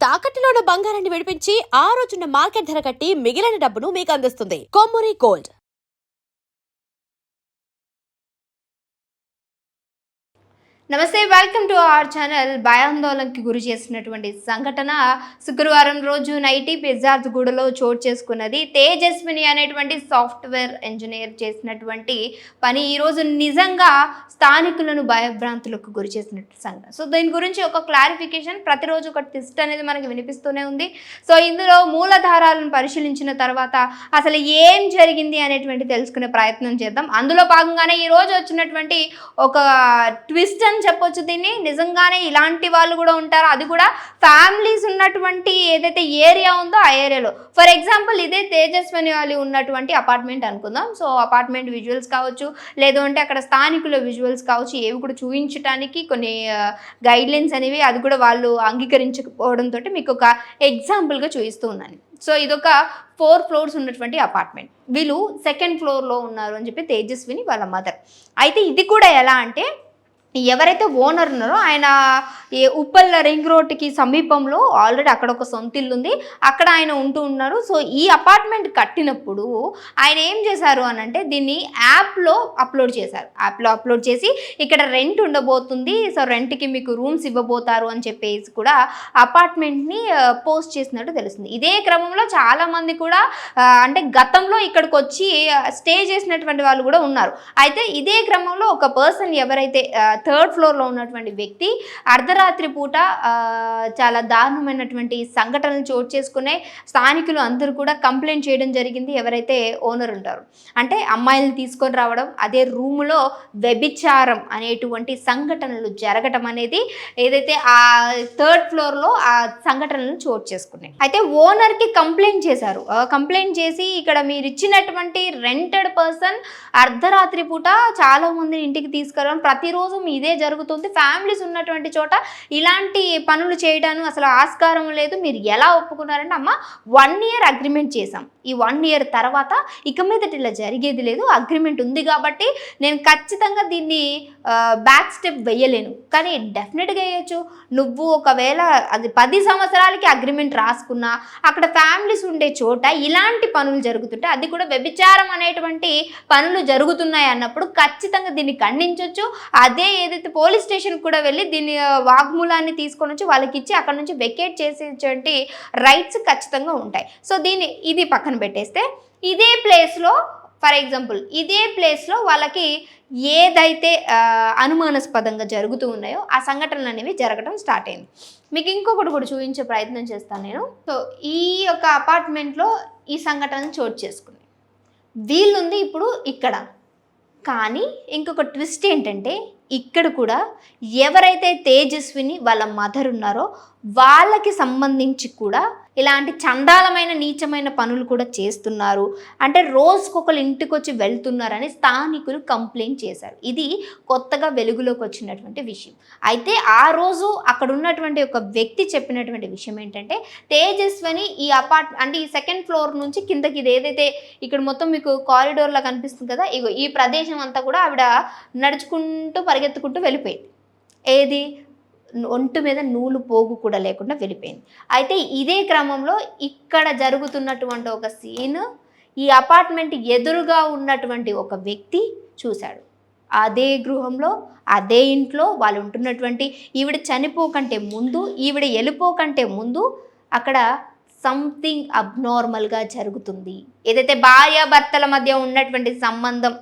తాకట్టులో ఉన్న బంగారాన్ని విడిపించి ఆ రోజున్న మార్కెట్ ధర కట్టి మిగిలిన డబ్బును మీకు అందిస్తుంది కొమ్మూరి గోల్డ్. నమస్తే, వెల్కమ్ టు అవర్ ఛానల్. భయాందోళనకి గురి చేసినటువంటి సంఘటన శుక్రవారం రోజు నైటీ పిజ్జార్జ్గూడలో చోటు చేసుకున్నది. తేజస్విని అనేటువంటి సాఫ్ట్వేర్ ఇంజనీర్ చేసినటువంటి పని ఈరోజు నిజంగా స్థానికులను భయభ్రాంతులకు గురి చేసినట్టు సంఘటన. సో దీని గురించి ఒక క్లారిఫికేషన్, ప్రతిరోజు ఒక ట్విస్ట్ అనేది మనకి వినిపిస్తూనే ఉంది. సో ఇందులో మూలధారాలను పరిశీలించిన తర్వాత అసలు ఏం జరిగింది అనేటువంటి తెలుసుకునే ప్రయత్నం చేద్దాం. అందులో భాగంగానే ఈరోజు వచ్చినటువంటి ఒక ట్విస్ట్ అని చెప్పొచ్చు దీన్ని. నిజంగానే ఇలాంటి వాళ్ళు కూడా ఉంటారు, అది కూడా ఫ్యామిలీస్ ఉన్నటువంటి ఏదైతే ఏరియా ఉందో ఆ ఏరియాలో. ఫర్ ఎగ్జాంపుల్ ఇదే తేజస్విని వాళ్ళు ఉన్నటువంటి అపార్ట్మెంట్ అనుకుందాం. సో అపార్ట్మెంట్ విజువల్స్ కావచ్చు, లేదు అంటే అక్కడ స్థానికుల విజువల్స్ కావచ్చు, ఏవి కూడా చూపించడానికి కొన్ని గైడ్లైన్స్ అనేవి అది కూడా వాళ్ళు అంగీకరించకపోవడంతో మీకు ఒక ఎగ్జాంపుల్గా చూపిస్తూ ఉన్నాను. సో ఇదొక 4 floors ఉన్నటువంటి అపార్ట్మెంట్. వీళ్ళు 2nd floorలో ఉన్నారు అని చెప్పి తేజస్విని వాళ్ళ మదర్. అయితే ఇది కూడా ఎలా అంటే ఎవరైతే ఓనర్ ఉన్నారో ఆయన ఉప్పల్ రింగ్ రోడ్కి సమీపంలో ఆల్రెడీ అక్కడ ఒక సొంత ఇల్లు ఉంది, అక్కడ ఆయన ఉంటూ ఉన్నారు. సో ఈ అపార్ట్మెంట్ కట్టినప్పుడు ఆయన ఏం చేశారు అని అంటే దీన్ని యాప్లో అప్లోడ్ చేశారు. యాప్లో అప్లోడ్ చేసి ఇక్కడ రెంట్ ఉండబోతుంది, సో రెంట్కి మీకు రూమ్స్ ఇవ్వబోతారు అని చెప్పేసి కూడా అపార్ట్మెంట్ని పోస్ట్ చేసినట్టు తెలుస్తుంది. ఇదే క్రమంలో చాలామంది కూడా అంటే గతంలో ఇక్కడికి వచ్చి స్టే చేసినటువంటి వాళ్ళు కూడా ఉన్నారు. అయితే ఇదే క్రమంలో ఒక పర్సన్ ఎవరైతే 3rd floorలో ఉన్నటువంటి వ్యక్తి అర్ధరాత్రి పూట చాలా దారుణమైనటువంటి సంఘటనలు చోటు చేసుకునే స్థానికులు అందరూ కూడా కంప్లైంట్ చేయడం జరిగింది. ఎవరైతే ఓనర్ ఉంటారో అంటే అమ్మాయిలను తీసుకొని రావడం, అదే రూములో వ్యభిచారం అనేటువంటి సంఘటనలు జరగటం అనేది ఏదైతే ఆ 3rd floorలో ఆ సంఘటనలను చోటు చేసుకున్నాయి. అయితే ఓనర్కి కంప్లైంట్ చేశారు. కంప్లైంట్ చేసి ఇక్కడ మీరు ఇచ్చినటువంటి రెంటెడ్ పర్సన్ అర్ధరాత్రి పూట చాలా మందిని ఇంటికి తీసుకురావడం, ప్రతిరోజు ఇదే జరుగుతుంది, ఫ్యామిలీస్ ఉన్నటువంటి చోట ఇలాంటి పనులు చేయడానికి అసలు ఆస్కారం లేదు, మీరు ఎలా ఒప్పుకున్నారంటే అమ్మ 1 year అగ్రిమెంట్ చేసాం, ఈ 1 year తర్వాత ఇక మీదట ఇలా జరిగేది లేదు, అగ్రిమెంట్ ఉంది కాబట్టి నేను ఖచ్చితంగా దీన్ని బ్యాక్ స్టెప్ వేయలేను, కానీ డెఫినెట్గా వేయచ్చు. నువ్వు ఒకవేళ అది 10 సంవత్సరాలకి అగ్రిమెంట్ రాసుకున్నా అక్కడ ఫ్యామిలీస్ ఉండే చోట ఇలాంటి పనులు జరుగుతుంటే, అది కూడా వ్యభిచారం అనేటువంటి పనులు జరుగుతున్నాయి అన్నప్పుడు ఖచ్చితంగా దీన్ని ఖండించవచ్చు. అదే ఏదైతే పోలీస్ స్టేషన్ కూడా వెళ్ళి దీని వాగ్మూలాన్ని తీసుకొని వచ్చి వాళ్ళకి ఇచ్చి అక్కడ నుంచి వెకేట్ చేసేటువంటి రైట్స్ ఖచ్చితంగా ఉంటాయి. సో ఇది పక్కన పెట్టేస్తే ఇదే ప్లేస్లో ఫర్ ఎగ్జాంపుల్ ఇదే ప్లేస్లో వాళ్ళకి ఏదైతే అనుమానాస్పదంగా జరుగుతూ ఉన్నాయో ఆ సంఘటనలు అనేవి జరగడం స్టార్ట్ అయింది. మీకు ఇంకొకటి కూడా చూపించే ప్రయత్నం చేస్తాను నేను. సో ఈ యొక్క అపార్ట్మెంట్లో ఈ సంఘటనలు చోటు చేసుకున్నాయి. వీళ్ళుంది ఇప్పుడు ఇక్కడ. కానీ ఇంకొక ట్విస్ట్ ఏంటంటే ఇక్కడ కూడా ఎవరైతే తేజస్విని వాళ్ళ మదర్ ఉన్నారో వాళ్ళకి సంబంధించి కూడా ఇలాంటి చండాలమైన నీచమైన పనులు కూడా చేస్తున్నారు, అంటే రోజుకొకరు ఇంటికి వచ్చి వెళ్తున్నారని స్థానికులు కంప్లైంట్ చేశారు. ఇది కొత్తగా వెలుగులోకి వచ్చినటువంటి విషయం. అయితే ఆ రోజు అక్కడ ఉన్నటువంటి ఒక వ్యక్తి చెప్పినటువంటి విషయం ఏంటంటే తేజస్విని ఈ అంటే ఈ 2nd floor నుంచి కిందకి ఇది ఏదైతే ఇక్కడ మొత్తం మీకు కారిడోర్లా కనిపిస్తుంది కదా, ఇగో ఈ ప్రదేశం అంతా కూడా ఆవిడ నడుచుకుంటూ పరిగెత్తుకుంటూ వెళ్ళిపోయింది. ఏది ఒంటి మీద నూలు పోగు కూడా లేకుండా వెళ్ళిపోయింది. అయితే ఇదే క్రమంలో ఇక్కడ జరుగుతున్నటువంటి ఒక సీన్ ఈ అపార్ట్మెంట్ ఎదురుగా ఉన్నటువంటి ఒక వ్యక్తి చూశాడు. అదే గృహంలో అదే ఇంట్లో వాళ్ళు ఉంటున్నటువంటి ఈవిడ చనిపోకంటే ముందు, ఈవిడ వెళ్ళిపోకంటే ముందు అక్కడ సంథింగ్ అబ్నార్మల్గా జరుగుతుంది. ఏదైతే భార్యాభర్తల మధ్య ఉన్నటువంటి సంబంధం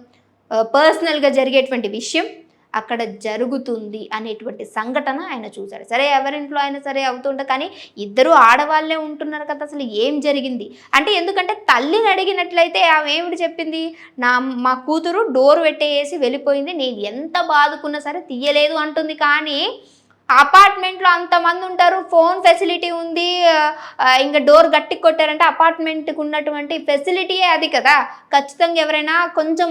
పర్సనల్గా జరిగేటువంటి విషయం అక్కడ జరుగుతుంది అనేటువంటి సంఘటన ఆయన చూశాడు. సరే ఎవరింట్లో అయినా సరే అవుతుంటే, కానీ ఇద్దరు ఆడవాళ్ళే ఉంటున్నారు కదా, అసలు ఏం జరిగింది అంటే, ఎందుకంటే తల్లిని అడిగినట్లయితే ఆమె ఏమిటి చెప్పింది, మా కూతురు డోర్ పెట్టేసి వెళ్ళిపోయింది, నేను ఎంత బాదుకున్నా సరే తీయలేదు అంటుంది. కానీ అపార్ట్మెంట్లో అంతమంది ఉంటారు, ఫోన్ ఫెసిలిటీ ఉంది, ఇంకా డోర్ గట్టి కొట్టారంటే అపార్ట్మెంట్కి ఉన్నటువంటి ఫెసిలిటీయే అది కదా. ఖచ్చితంగా ఎవరైనా కొంచెం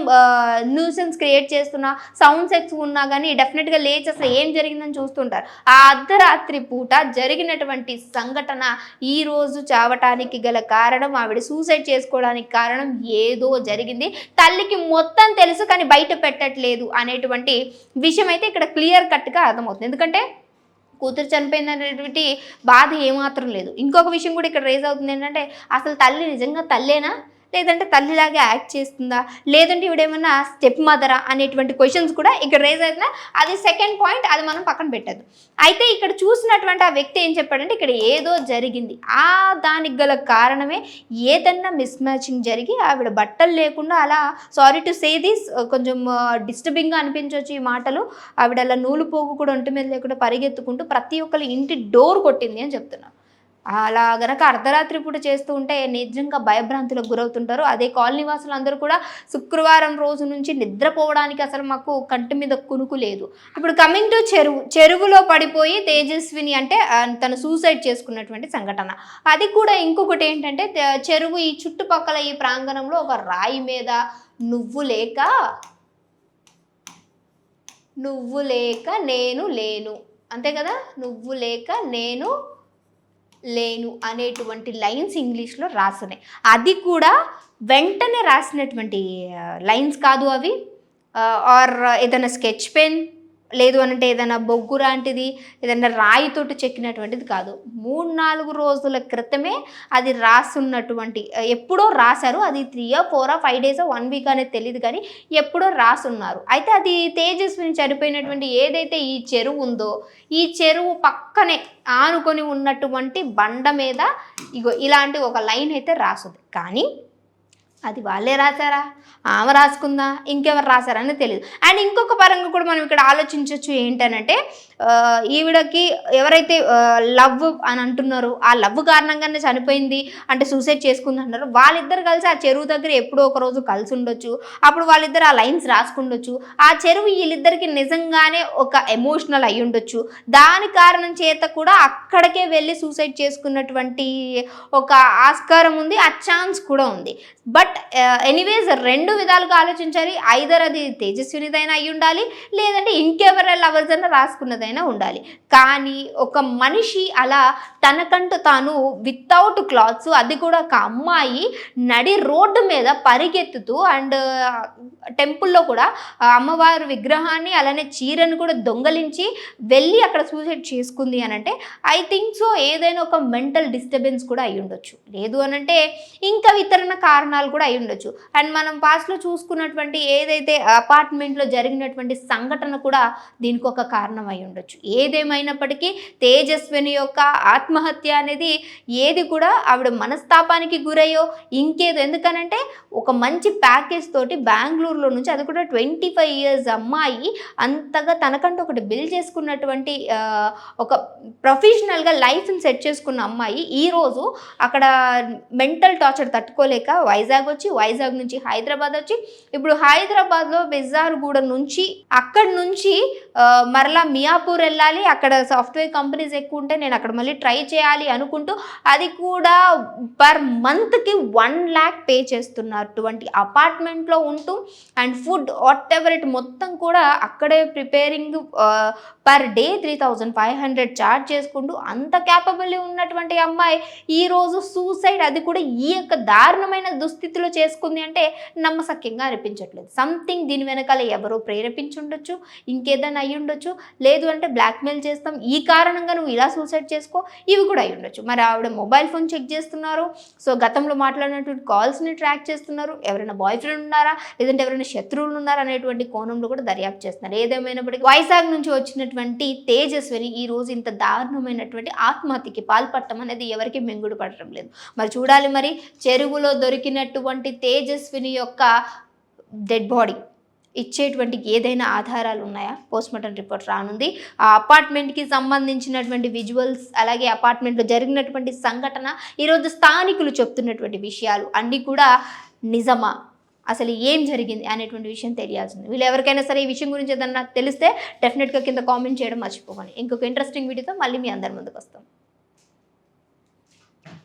న్యూసెన్స్ క్రియేట్ చేస్తున్నా, సౌండ్స్ ఎక్కువ ఉన్నా కానీ డెఫినెట్గా లేచి అసలు ఏం జరిగిందని చూస్తుంటారు. ఆ అర్ధరాత్రి పూట జరిగినటువంటి సంఘటన ఈరోజు చావటానికి గల కారణం, ఆవిడ సూసైడ్ చేసుకోవడానికి కారణం ఏదో జరిగింది. తల్లికి మొత్తం తెలుసు కానీ బయట పెట్టట్లేదు అనేటువంటి విషయం అయితే ఇక్కడ క్లియర్ కట్గా అర్థమవుతుంది. ఎందుకంటే కూతురు చనిపోయింది అనేటువంటి బాధ ఏమాత్రం లేదు. ఇంకొక విషయం కూడా ఇక్కడ రేజ్ అవుతుంది ఏంటంటే, అసలు తల్లి నిజంగా తల్లేనా, లేదంటే తల్లిలాగే యాక్ట్ చేస్తుందా, లేదంటే ఇవిడేమన్నా స్టెప్ మదరా అనేటువంటి క్వశ్చన్స్ కూడా ఇక్కడ రేజ్ అవుతున్నా. అది సెకండ్ పాయింట్, అది మనం పక్కన పెట్టద్దు. అయితే ఇక్కడ చూసినటువంటి ఆ వ్యక్తి ఏం చెప్పాడంటే, ఇక్కడ ఏదో జరిగింది, దానికి గల కారణమే ఏదన్నా మిస్ మ్యాచింగ్ జరిగి ఆవిడ బట్టలు లేకుండా అలా, సారీ టు సే దిస్, కొంచెం డిస్టర్బింగ్గా అనిపించవచ్చు ఈ మాటలు, ఆవిడ అలా నూలు పోగు కూడా ఒంటి మీద లేకుండా పరిగెత్తుకుంటూ ప్రతి ఒక్కరి ఇంటి డోర్ కొట్టింది అని చెప్తున్నారు. అలా గనక అర్ధరాత్రి పూట చేస్తూ ఉంటే నిజంగా భయభ్రాంతులకు గురవుతుంటారు. అదే కాలనీ వాసులు అందరూ కూడా శుక్రవారం రోజు నుంచి నిద్రపోవడానికి అసలు మాకు కంటి మీద కునుకు లేదు. ఇప్పుడు కమింగ్ టు చెరువులో పడిపోయి తేజస్విని అంటే తను సూసైడ్ చేసుకున్నటువంటి సంఘటన. అది కూడా ఇంకొకటి ఏంటంటే, చెరువు ఈ చుట్టుపక్కల ఈ ప్రాంగణంలో ఒక రాయి మీద నువ్వు లేక నేను లేను, అంతే కదా, నువ్వు లేక నేను లేను అనేటువంటి లైన్స్ ఇంగ్లీష్లో రాసున్నాయి. అది కూడా వెంటనే రాసినటువంటి లైన్స్ కాదు అవి, ఆర్ ఏదైనా స్కెచ్ పెన్, లేదు అనంటే ఏదైనా బొగ్గు లాంటిది, ఏదైనా రాయితోటి చెక్కినటువంటిది కాదు. 3-4 రోజుల క్రితమే అది రాసున్నటువంటి, ఎప్పుడో రాశారు. అది 3 or 4 or 5 days 1 week అనేది తెలియదు, కానీ ఎప్పుడో రాసున్నారు. అయితే అది తేజస్విని చనిపోయినటువంటి ఏదైతే ఈ చెరువు ఉందో, ఈ చెరువు పక్కనే ఆనుకొని ఉన్నటువంటి బండ మీద ఇగో ఇలాంటి ఒక లైన్ అయితే రాసుంది. కానీ అది వాళ్ళే రాశారా, ఆమె రాసుకుందా, ఇంకెవరు రాశారని తెలియదు. అండ్ ఇంకొక పరంగా కూడా మనం ఇక్కడ ఆలోచించవచ్చు ఏంటనంటే, ఈవిడకి ఎవరైతే లవ్ అని అంటున్నారో, ఆ లవ్ కారణంగానే చనిపోయింది అంటే సూసైడ్ చేసుకుంది అంటున్నారు, వాళ్ళిద్దరు కలిసి ఆ చెరువు దగ్గర ఎప్పుడో ఒక రోజు కలిసి ఉండొచ్చు. అప్పుడు వాళ్ళిద్దరు ఆ లైన్స్ రాసుకుండొచ్చు. ఆ చెరువు వీళ్ళిద్దరికి నిజంగానే ఒక ఎమోషనల్ అయి ఉండొచ్చు. దాని కారణం చేత కూడా అక్కడికే వెళ్ళి సూసైడ్ చేసుకున్నటువంటి ఒక ఆస్కారం ఉంది, ఆ ఛాన్స్ కూడా ఉంది. బట్ ఎనీవేస్ 2 విధాలుగా ఆలోచించాలి. ఐదర్ అది తేజస్వినిదైనా అయి ఉండాలి, లేదంటే ఇంకెవరి లవర్స్ అయినా రాసుకున్నదైనా ఉండాలి. కానీ ఒక మనిషి అలా తనకంటూ తాను వితౌట్ క్లాత్స్, అది కూడా ఒక అమ్మాయి నడి రోడ్డు మీద పరిగెత్తుతూ, అండ్ టెంపుల్లో కూడా అమ్మవారి విగ్రహాన్ని అలానే చీరను కూడా దొంగలించి వెళ్ళి అక్కడ సూసైడ్ చేసుకుంది అని అంటే, ఐ థింక్ సో ఏదైనా ఒక మెంటల్ డిస్టర్బెన్స్ కూడా అయి ఉండొచ్చు, లేదు అనంటే ఇంకా ఇతర కారణాలు కూడా అయి ఉండొచ్చు. అండ్ మనం పాస్ట్లో చూసుకున్నటువంటి ఏదైతే అపార్ట్మెంట్లో జరిగినటువంటి సంఘటన కూడా దీనికి ఒక కారణం అయి ఉండొచ్చు. ఏదేమైనప్పటికీ తేజస్విని యొక్క ఆత్మహత్య అనేది ఏది కూడా ఆవిడ మనస్తాపానికి గురయ్యో ఇంకేదో, ఎందుకనంటే ఒక మంచి ప్యాకేజ్ తోటి బెంగళూరులో నుంచి, అది కూడా 25 years అమ్మాయి, అంతగా తనకంటూ ఒకటి బిల్డ్ చేసుకున్నటువంటి ఒక ప్రొఫెషనల్గా లైఫ్ని సెట్ చేసుకున్న అమ్మాయి ఈరోజు అక్కడ మెంటల్ టార్చర్ తట్టుకోలేక వైజాగ్ నుంచి హైదరాబాద్ వచ్చి, ఇప్పుడు హైదరాబాద్లో బెజార్గూడ నుంచి అక్కడి నుంచి మరలా మియాపూర్ వెళ్ళాలి, అక్కడ సాఫ్ట్వేర్ కంపెనీస్ ఎక్కువ ఉంటే నేను అక్కడ మళ్ళీ ట్రై చేయాలి అనుకుంటూ, అది కూడా పర్ మంత్కి 1 lakh పే చేస్తున్నటువంటి అపార్ట్మెంట్లో ఉంటూ, and food what ever it మొత్తం కూడా అక్కడే ప్రిపేరింగ్, పర్ డే 3,500 చార్జ్ చేసుకుంటూ అంత క్యాపబుల్ ఉన్నటువంటి అమ్మాయి ఈరోజు సూసైడ్, అది కూడా ఈ యొక్క దారుణమైన దుస్థితిలో చేసుకుంది అంటే నమ్మసక్యంగా అనిపించట్లేదు. సంథింగ్ దీని వెనకాల ఎవరో ప్రేరేపించి ఉండొచ్చు, ఇంకేదైనా అయ్యి ఉండొచ్చు, లేదు అంటే బ్లాక్మెయిల్ చేస్తాం, ఈ కారణంగా నువ్వు ఇలా సూసైడ్ చేసుకో, ఇవి కూడా అయ్యి ఉండొచ్చు. మరి ఆవిడ మొబైల్ ఫోన్ చెక్ చేస్తున్నారు, సో గతంలో మాట్లాడినటువంటి కాల్స్ని ట్రాక్ చేస్తున్నారు, ఎవరైనా బాయ్ ఫ్రెండ్ ఉన్నారా, లేదంటే ఎవరైనా శత్రువులు ఉన్నారా అనేటువంటి కోణంలో కూడా దర్యాప్తు చేస్తున్నారు. ఏదేమైనప్పటికీ వైజాగ్ నుంచి వచ్చినటువంటి తేజస్విని ఈ రోజు ఇంత దారుణమైనటువంటి ఆత్మహత్యకి పాల్పడటం అనేది ఎవరికి మెంగుడు పడటం లేదు. మరి చూడాలి, మరి చెరువులో దొరికినటువంటి తేజస్విని యొక్క డెడ్ బాడీ ఇచ్చేటువంటి ఏదైనా ఆధారాలు ఉన్నాయా? పోస్ట్మార్టం రిపోర్ట్ రానుంది. ఆ అపార్ట్మెంట్కి సంబంధించినటువంటి విజువల్స్, అలాగే అపార్ట్మెంట్లో జరిగినటువంటి సంఘటన, ఈరోజు స్థానికులు చెప్తున్నటువంటి విషయాలు అన్నీ కూడా నిజమా, అసలు ఏం జరిగింది అనేటువంటి విషయం తెలియాల్సింది. వీళ్ళు ఎవరికైనా సరే ఈ విషయం గురించి ఏదన్నా తెలిస్తే డెఫినెట్గా కింద కామెంట్ చేయడం మర్చిపోకండి. ఇంకొక ఇంట్రెస్టింగ్ వీడియోతో మళ్ళీ మీ అందరి ముందుకు వస్తాం.